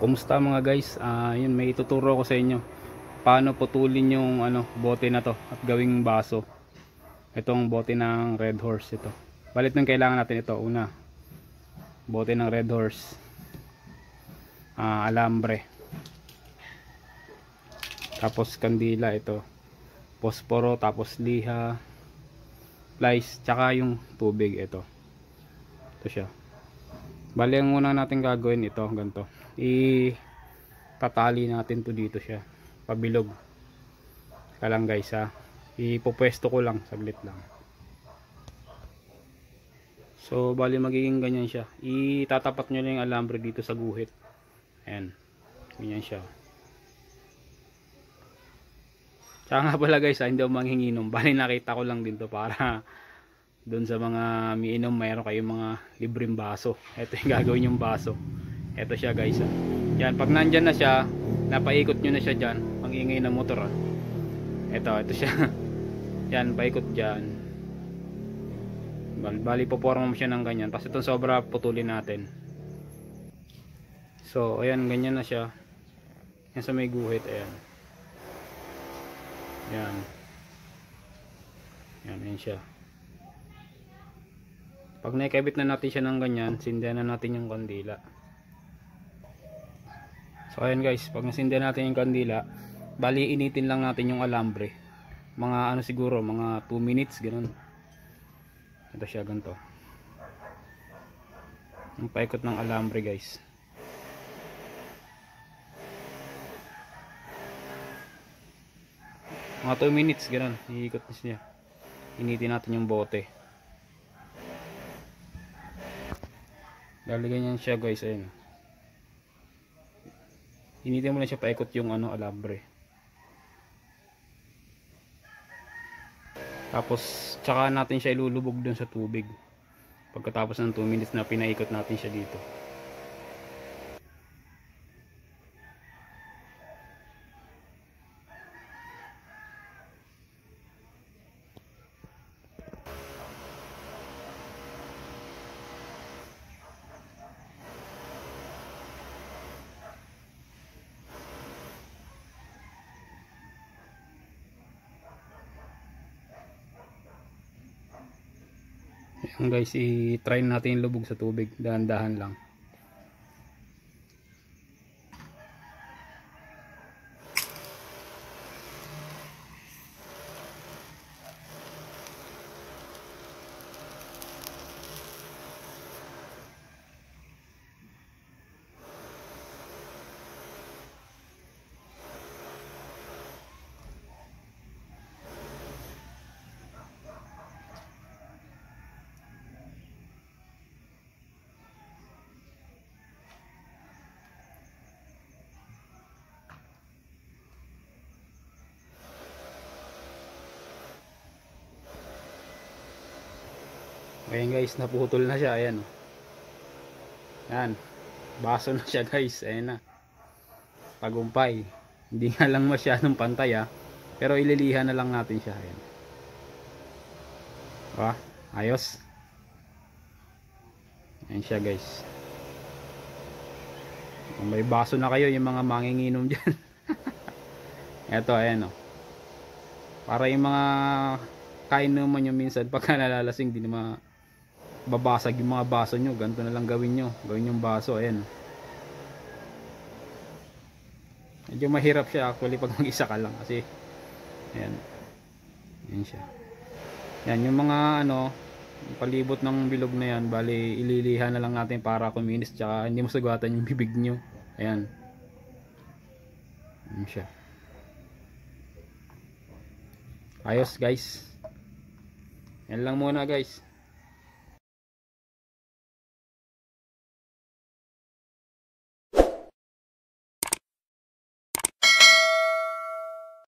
Kumusta mga guys? Yun, may ituturo ko sa inyo paano putulin yung bote na to at gawing baso. Itong bote ng Red Horse ito. Balit nung kailangan natin ito, una, bote ng Red Horse, alambre, tapos kandila ito, posporo, tapos liha, plies, tsaka yung tubig ito. Ito siya. Bali ang una natin gagawin ito, ganito. Tatali natin to dito siya, pabilog. Ka lang guys ha. Ipopwesto ko lang, saglit lang. So bali magiging ganyan siya. Itatapat nyo lang yung alambre dito sa guhit. Ayan. Ganyan siya. Tsaka nga pala guys ha, hindi ako manghinginom. Bali nakita ko lang din to para doon sa mga miinom mayroon kayong mga libreng baso. Ito yung gagawin yung baso. Ito siya guys ha. Yan, pag nandyan na siya, napaikot nyo na siya dyan, mag-ingay na motor ha. Ito siya. Yan, paikot dyan. Bali poporma mo siya ng ganyan. Tapos itong sobra putulin natin. So ayan, ganyan na siya. Yan sa may guhit, ayan. Yan. Yan siya. Pag naikabit na natin siya ng ganyan, sindihan na natin yung kandila. So ayan guys, pag nasindihan natin yung kandila, bali initin lang natin yung alambre. Mga siguro, mga 2 minutes, ganun. Ito siya, ganito. Yung paikot ng alambre guys. Mga 2 minutes, ganun. Iikot na siya. Initin natin yung bote. Lalagyan yan siya guys, ayun. Initin mo na siya paikot yung alambre. Tapos tsaka natin siya ilulubog dun sa tubig. Pagkatapos ng 2 minutes na pinaikot natin siya dito. Ayan guys, i-try natin yung lubog sa tubig, dahan-dahan lang. Ayan guys, naputol na siya, ayan. Ayan, baso na siya guys, ayan na. Tagumpay. Hindi nga lang masyadong pantay ha, pero ililihan na lang natin siya, ayan. Diba? Ayos. Ayan siya guys. Kung may baso na kayo, yung mga manginginom dyan. Eto, ayan o. Para yung mga kain naman nyo minsan pagka nalalasing, di na babasag yung mga baso nyo. Ganito na lang gawin nyo. Gawin yung baso, ayan. Medyo mahirap siya actually pag mag-isa ka lang kasi ayan. Ayan siya. Yan, yung mga palibot ng bilog na yan, bali ililihan na lang natin para kuminis tsaka hindi masugatan yung bibig nyo. Ayan. Ayan siya. Ayos guys. Yan lang muna guys.